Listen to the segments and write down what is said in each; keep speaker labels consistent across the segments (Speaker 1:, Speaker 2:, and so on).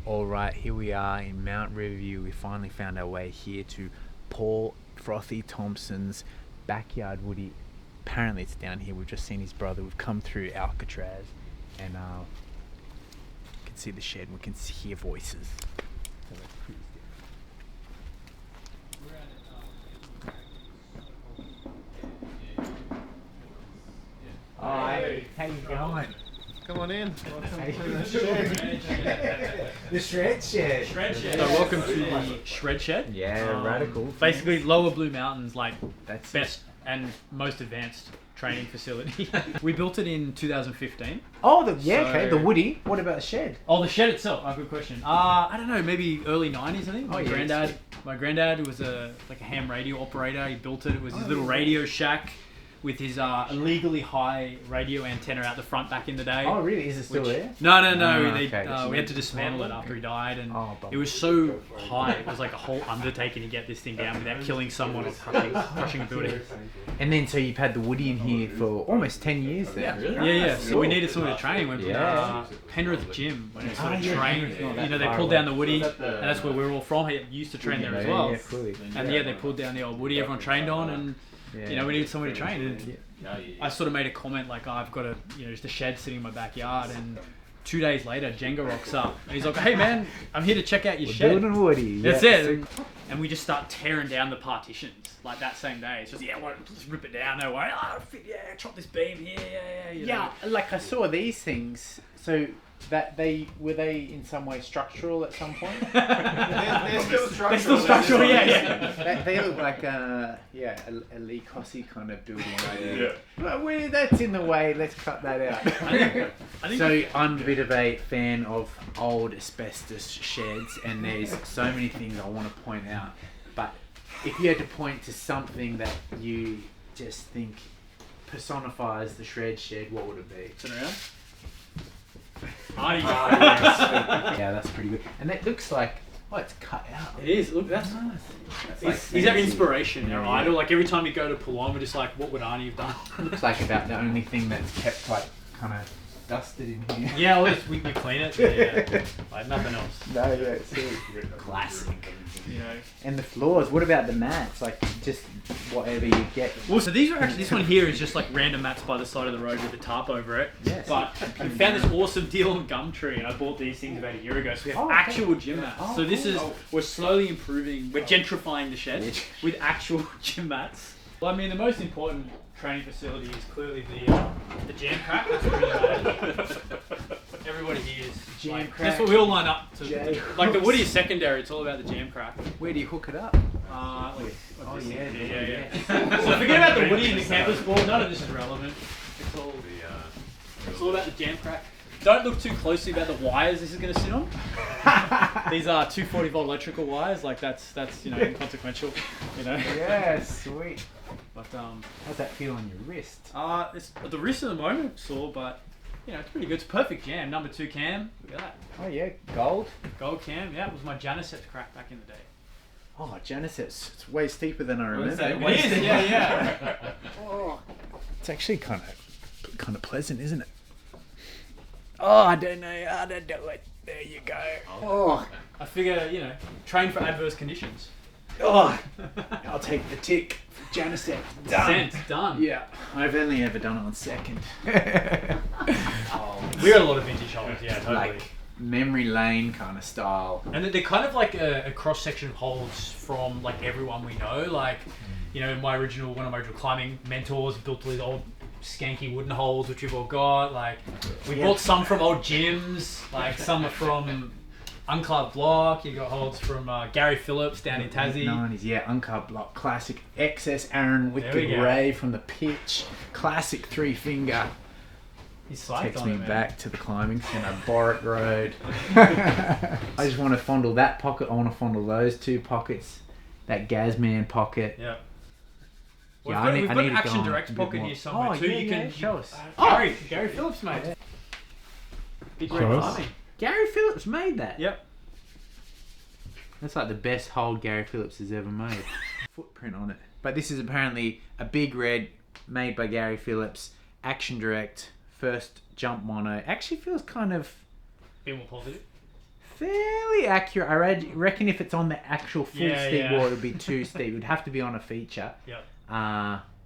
Speaker 1: All right, here we are in Mount Riverview. We finally found our way here to Paul Frothy Thompson's backyard woody. Apparently, it's down here. We've just seen his brother. We've come through Alcatraz, and we can see the shed. And we can hear voices. So that's pretty scary. Hi, how you going?
Speaker 2: Come on in.
Speaker 1: The shred shed.
Speaker 3: Shred Shed. So welcome to the Shred Shed.
Speaker 1: Yeah, radical.
Speaker 3: Basically, Lower Blue Mountains, like
Speaker 1: That's
Speaker 3: best and most advanced training facility. We built it in 2015.
Speaker 1: Oh, okay. The
Speaker 3: So-
Speaker 1: woody. What about the shed?
Speaker 3: Oh, the shed itself. Oh, good question. I don't know, maybe early 90s. I think.
Speaker 1: Oh, yeah,
Speaker 3: My granddad was a ham radio operator. He built it. It was his little radio shack with his illegally high radio antenna out the front back in the day.
Speaker 1: Oh, really? Is it still there?
Speaker 3: No.
Speaker 1: Ah,
Speaker 3: They,
Speaker 1: okay.
Speaker 3: we had to dismantle it after he died, and
Speaker 1: Oh, bummer.
Speaker 3: it was so high. It was like a whole undertaking to get this thing down without killing someone or touching a building.
Speaker 1: And then, so you've had the woody in here for almost 10 years then?
Speaker 3: Yeah. So we needed somewhere to train. Went
Speaker 1: Yeah.
Speaker 3: Penrith Gym when we sort of
Speaker 1: yeah,
Speaker 3: trained.
Speaker 1: Penrith, not that
Speaker 3: You know, they
Speaker 1: far
Speaker 3: pulled
Speaker 1: away.
Speaker 3: down the woody, and that's where we were all from. He used to train there as well.
Speaker 1: Yeah, fully.
Speaker 3: And yeah, they pulled down the old woody. Everyone trained on, and you know, we needed somewhere to train. And I sort of made a comment like, oh, I've got just a shed sitting in my backyard, and 2 days later, Jenga rocks up, and he's like, hey man, I'm here to check out your
Speaker 1: We're
Speaker 3: shed.
Speaker 1: building woody.
Speaker 3: That's
Speaker 1: yeah.
Speaker 3: it. And we just start tearing down the partitions like that same day. It's just, just rip it down, no worry. Chop this beam here, you know.
Speaker 1: Yeah, like I saw these things. So that were they in some way structural at some point?
Speaker 2: They're still structural.
Speaker 3: They're still structural, yeah.
Speaker 1: They look like a Lee Cossey kind of building idea. But that's in the way. Let's cut that out.
Speaker 3: I think
Speaker 1: So I'm a bit of a fan of old asbestos sheds, and there's so many things I want to point out. But if you had to point to something that you just think personifies the shred shed, what would it be?
Speaker 3: turn around. Marty.
Speaker 1: Yeah, that's pretty good. And that looks like, it's cut out.
Speaker 3: It is. Look, that's
Speaker 1: nice.
Speaker 3: he's our inspiration, our
Speaker 1: Yeah.
Speaker 3: idol. Like every time we go to Pulon, we're just like, what would Arnie have done?
Speaker 1: Looks like about the only thing that's kept like kind of dusted in here.
Speaker 3: Yeah, well, we clean it. Yeah. Like nothing else.
Speaker 1: No, yeah, it's classic.
Speaker 3: You know.
Speaker 1: And the floors, what about the mats? Like just whatever you get.
Speaker 3: Well, so these are actually, this one here is just like random mats by the side of the road with a tarp over it.
Speaker 1: Yes.
Speaker 3: But we found this awesome deal on Gumtree, and I bought these things about a year ago. So we have
Speaker 1: Oh,
Speaker 3: actual gym mats.
Speaker 1: Oh,
Speaker 3: So this
Speaker 1: cool.
Speaker 3: is, we're slowly improving, we're gentrifying the shed
Speaker 1: Yeah.
Speaker 3: with actual gym mats. Well, I mean, the most important training facility is clearly the jam crack. That's what really matters. Everybody here is
Speaker 1: Jam
Speaker 3: like,
Speaker 1: crack.
Speaker 3: that's what we all line up to.
Speaker 1: Jam
Speaker 3: Like the woody is secondary. It's all about the jam crack.
Speaker 1: Where do you hook it up?
Speaker 3: Oh
Speaker 1: yeah,
Speaker 3: yeah. So forget about the woody and the campus board. None of this is relevant. It's all about the jam crack. Don't look too closely about the wires this is going to sit on. These are 240-volt electrical wires. Like that's inconsequential. You know.
Speaker 1: Yeah, sweet.
Speaker 3: But
Speaker 1: How's that feel on your wrist?
Speaker 3: it's the wrist at the moment sore, but you know it's pretty good. It's a perfect jam. Number 2 cam. Look at that.
Speaker 1: Oh yeah, gold.
Speaker 3: Gold cam. Yeah, it was my Janiceps crack back in the day.
Speaker 1: Oh, Janiceps. It's way steeper than I remember.
Speaker 3: It is. Yeah.
Speaker 1: It's actually kind of pleasant, isn't it? Oh, I don't know how to do it. There you go. Oh,
Speaker 3: I figure train for adverse conditions.
Speaker 1: oh. I'll take the tick for Janiceps. Done.
Speaker 3: Sent. Done.
Speaker 1: Yeah, I've only ever done it on second.
Speaker 3: We got a lot of vintage holes. Yeah, totally.
Speaker 1: Like memory lane kind of style.
Speaker 3: And they're kind of like a cross section of holds from like everyone we know. Like, one of my original climbing mentors built all these old skanky wooden holes, which we've all got. Like, we bought some from old gyms. Like, some are from Unclub Block. You got holds from Gary Phillips down in Tassie.
Speaker 1: 90s, yeah, Uncub Block, classic XS Aaron with
Speaker 3: There
Speaker 1: the
Speaker 3: we go.
Speaker 1: ray from the pitch, classic 3-finger.
Speaker 3: He's psyched
Speaker 1: Takes
Speaker 3: on
Speaker 1: me
Speaker 3: it, man.
Speaker 1: back to the climbing centre, Boric Road. I just want to fondle that pocket. I want to fondle those 2 pockets. That Gazman pocket.
Speaker 3: Yeah.
Speaker 1: Yeah, I
Speaker 3: We've got,
Speaker 1: need-
Speaker 3: we've
Speaker 1: I
Speaker 3: got
Speaker 1: need
Speaker 3: an
Speaker 1: to
Speaker 3: Action
Speaker 1: go on
Speaker 3: Direct
Speaker 1: a bit
Speaker 3: pocket
Speaker 1: more.
Speaker 3: here somewhere
Speaker 1: Oh,
Speaker 3: too.
Speaker 1: yeah,
Speaker 3: You
Speaker 1: yeah,
Speaker 3: can
Speaker 1: show us.
Speaker 3: Gary Phillips, mate.
Speaker 1: Yeah.
Speaker 3: Big
Speaker 1: Show
Speaker 3: red
Speaker 1: us.
Speaker 3: climbing.
Speaker 1: Gary Phillips made that.
Speaker 3: Yep.
Speaker 1: That's like the best hold Gary Phillips has ever made. Footprint on it. But this is apparently a big red made by Gary Phillips. Action Direct. First jump mono. Actually feels kind of
Speaker 3: Bit more positive.
Speaker 1: fairly accurate. Reckon if it's on the actual full steep wall, it would be too steep. It would have to be on a feature.
Speaker 3: Yep.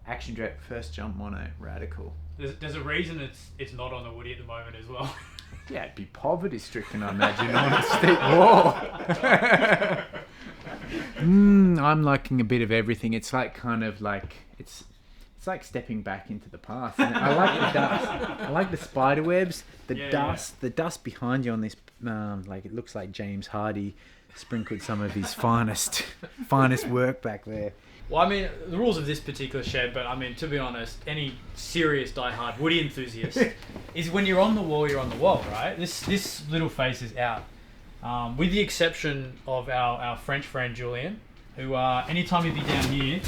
Speaker 1: Action direct first jump mono radical.
Speaker 3: There's a reason it's not on the Woody at the moment as well.
Speaker 1: Yeah, it'd be poverty stricken, I imagine, on a steep wall. I'm liking a bit of everything. It's like it's like stepping back into the past. Isn't it? I like the dust. I like the spider webs. The dust behind you on this. Like it looks like James Hardy sprinkled some of his finest work back there.
Speaker 3: Well, I mean, the rules of this particular shed, but I mean, to be honest, any serious diehard Woody enthusiast is when you're on the wall, you're on the wall, right? This little face is out. With the exception of our French friend Julian, who anytime he'd be down here,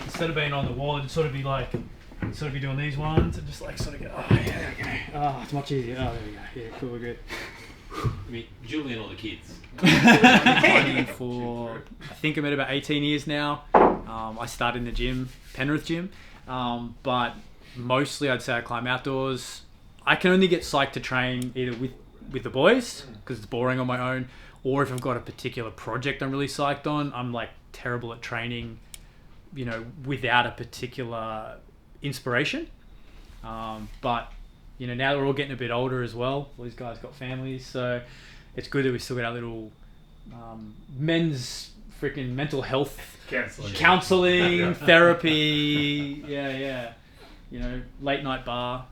Speaker 3: instead of being on the wall, it'd sort of be doing these ones and just like sort of go, oh yeah, there we go. Oh, it's much easier. Oh, there we go. Yeah, cool, we're good.
Speaker 4: I mean, Julian or the kids?
Speaker 3: Climbing for, I think I'm at about 18 years now. I started in the gym, Penrith gym, but mostly I'd say I climb outdoors. I can only get psyched to train either with the boys because it's boring on my own, or if I've got a particular project I'm really psyched on. I'm like terrible at training, without a particular inspiration. But now we're all getting a bit older as well. All these guys got families, so it's good that we still got our little men's freaking mental health counseling therapy. Yeah. Late night bar.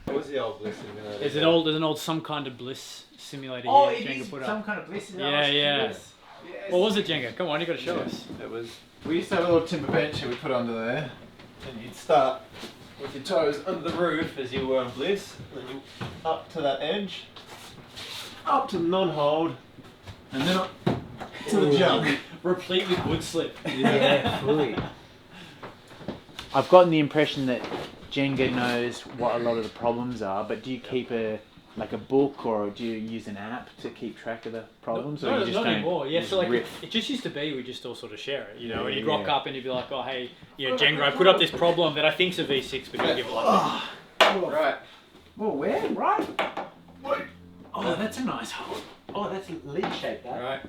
Speaker 2: What was the old bliss?
Speaker 3: There's an old some kind of bliss simulator
Speaker 1: Oh,
Speaker 3: here.
Speaker 1: it
Speaker 3: Jenga
Speaker 1: is
Speaker 3: put
Speaker 1: some
Speaker 3: up.
Speaker 1: kind of bliss.
Speaker 3: Yeah.
Speaker 1: Yes.
Speaker 3: What was it, Jenga? Come on, you got to show us.
Speaker 2: It was. We used to have a little timber bench that we put under there, and you'd start with your toes under the roof as you were on bliss, and then you up to that edge, up to the non-hold, and then up to the jump.
Speaker 3: Replete with wood slip.
Speaker 1: Yeah, fully. I've gotten the impression that Jenga knows what a lot of the problems are, but do you keep a book or do you use an app to keep track of the problems?
Speaker 3: No,
Speaker 1: or you just
Speaker 3: not
Speaker 1: don't
Speaker 3: anymore. Yeah, so like
Speaker 1: riff?
Speaker 3: it just used to be we just all sort of share it,
Speaker 1: Yeah,
Speaker 3: and you'd rock
Speaker 1: yeah.
Speaker 3: up and you'd be like, oh hey, Jenga, I put up this problem that I think's a V6, but you give it like
Speaker 2: Right.
Speaker 1: Oh, where? Right? Oh, that's a nice hole. Oh, that's lid shaped, that.
Speaker 2: Right.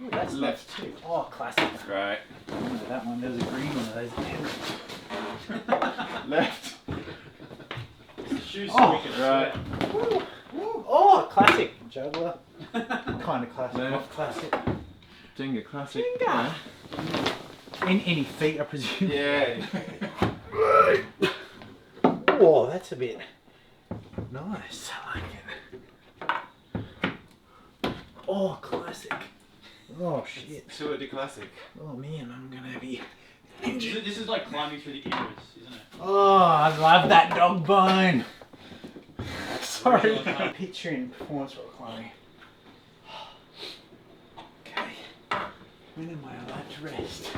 Speaker 1: Ooh, that's left too. Oh, classic.
Speaker 2: Right.
Speaker 1: Remember that one? There was a green one of those.
Speaker 2: Left.
Speaker 3: shoes
Speaker 1: Oh,
Speaker 3: squeaking.
Speaker 2: Right.
Speaker 1: Woo, woo. Oh, classic. Juggler. Kind of classic.
Speaker 2: Left.
Speaker 1: Not classic.
Speaker 2: Jenga classic.
Speaker 1: Jenga. Any feet, I presume.
Speaker 2: Yeah.
Speaker 1: Oh, that's a bit nice. I like it. Oh, classic. Oh, shit.
Speaker 2: Tour de classic.
Speaker 1: Oh, man, I'm gonna be...
Speaker 3: This is like climbing through the ears, isn't it?
Speaker 1: Oh, I love that dog bone. Sorry. Picturing performance rock climbing. Okay. When am I allowed to rest?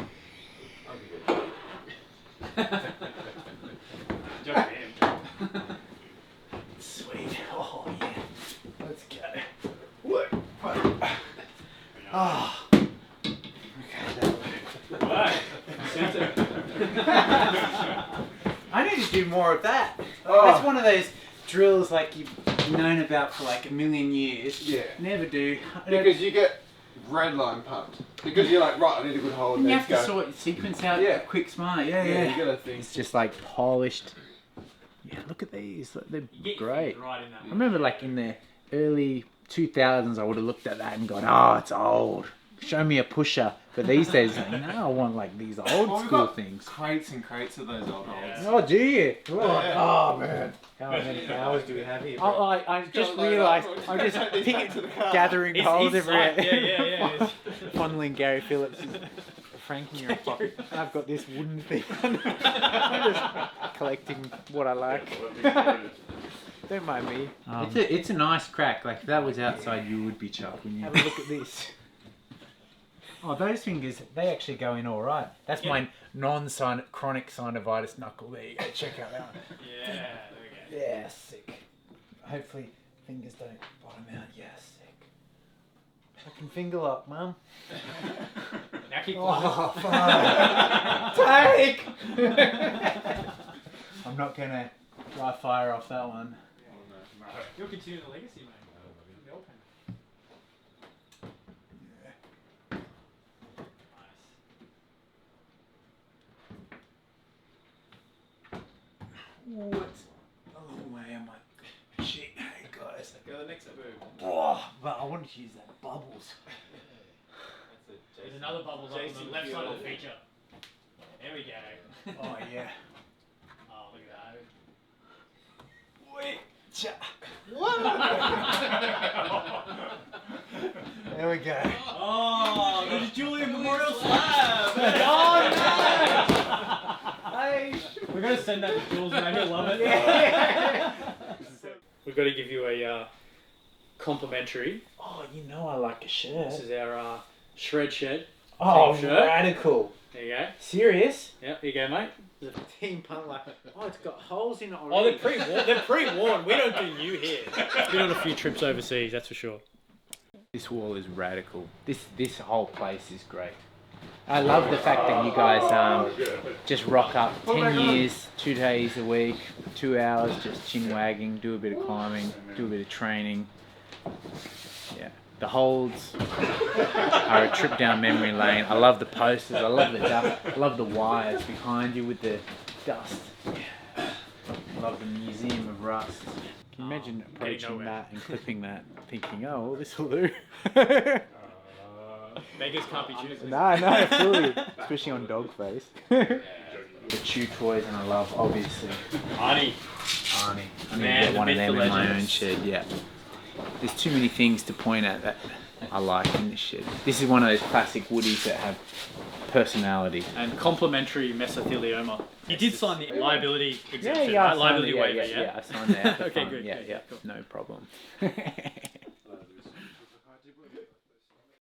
Speaker 1: Sweet. Oh, yeah. Let's go. What? Oh. Okay, that I need to do more of that. That's one of those drills like you've known about for like a million years.
Speaker 2: Yeah.
Speaker 1: Never do.
Speaker 2: Because you get red line pumped. Because you're like, right, I need a good hold.
Speaker 1: you
Speaker 2: Let's
Speaker 1: have to
Speaker 2: go.
Speaker 1: sort your sequence out quick, smart. Yeah.
Speaker 2: You gotta think.
Speaker 1: It's just like polished. Yeah, look at these. They're great.
Speaker 3: Right in that
Speaker 1: I remember like in the early 2000s, I would have looked at that and gone, oh, it's old. Show me a pusher. But these days, like, no, I want like these old
Speaker 2: we've
Speaker 1: school
Speaker 2: got
Speaker 1: things.
Speaker 2: Crates and crates of those old holds.
Speaker 1: Oh, do you?
Speaker 2: Yeah.
Speaker 1: Oh, man. How many hours do we have here? Oh, I just
Speaker 2: load
Speaker 1: realised
Speaker 2: up.
Speaker 1: I'm just
Speaker 2: Take these back to the car.
Speaker 1: gathering holes everywhere.
Speaker 3: Yeah.
Speaker 1: Funneling Gary Phillips and Frankie in your pocket. I've got this wooden thing. I'm just collecting what I like. Don't mind me. It's a nice crack. Like if that was outside, you would be chuffed. When you have a look at this. Oh, those fingers, they actually go in all right. That's my chronic synovitis knuckle. There you go. Check out that one.
Speaker 3: Yeah, there we go.
Speaker 1: Yeah, sick. Hopefully fingers don't bottom out. Yeah, sick. Fucking finger lock, Mum.
Speaker 3: Now keep
Speaker 1: Oh, fuck. Take! I'm not gonna dry fire off that one.
Speaker 3: You're continuing the legacy, mate. From the old pen. Nice.
Speaker 1: What a long way am I? Shit, hey guys.
Speaker 2: Go to the next move.
Speaker 1: Oh, but I wanted to use that bubbles.
Speaker 3: There's another bubbles up on the left side of the feature. There we go.
Speaker 1: Oh yeah.
Speaker 3: Oh, look at that.
Speaker 1: Wait. There we go.
Speaker 3: Oh, there's Julian Memorial Slab.
Speaker 1: Hey.
Speaker 3: We're gonna send that to Jules, mate. He'll love it. We've got to give you a complimentary.
Speaker 1: Oh, you know I like a shirt.
Speaker 3: This is our Shred Shed.
Speaker 1: Oh,
Speaker 3: team shirt.
Speaker 1: radical.
Speaker 3: There you go.
Speaker 1: Serious?
Speaker 3: Yeah, here you go, mate.
Speaker 1: Team punt like. Oh, it's got holes in it
Speaker 3: Oh,
Speaker 1: already.
Speaker 3: they're pre-worn. They're pre-worn. We don't do new here. Been on a few trips overseas, that's for sure.
Speaker 1: This wall is radical. This whole place is great. I love the fact that you guys just rock up 10 years, 2 days a week, 2 hours, just chin wagging, do a bit of climbing, do a bit of training. Yeah, the holds are a trip down memory lane. I love the posters. I love the dust. I love the wires behind you with the dust. I love the Museum of Rust. Can you imagine approaching
Speaker 3: nowhere.
Speaker 1: that and clipping that, thinking, oh, well, this will do.
Speaker 3: Beggars can't be choosers.
Speaker 1: No, fully. Especially on dog face. The chew toys, and I love, obviously,
Speaker 3: Arnie.
Speaker 1: Arnie. I need
Speaker 3: Man,
Speaker 1: to get
Speaker 3: the
Speaker 1: one of
Speaker 3: myth,
Speaker 1: them
Speaker 3: the
Speaker 1: in my own
Speaker 3: legends.
Speaker 1: shed, yeah. There's too many things to point at that I like in this shed. This is one of those classic woodies that have personality.
Speaker 3: And complimentary mesothelioma. You did sign the liability exemption,
Speaker 1: I
Speaker 3: right?
Speaker 1: signed
Speaker 3: Liability
Speaker 1: it,
Speaker 3: waiver,
Speaker 1: yeah, I signed that.
Speaker 3: Okay, good,
Speaker 1: Yeah,
Speaker 3: good,
Speaker 1: yeah,
Speaker 3: cool.
Speaker 1: no problem.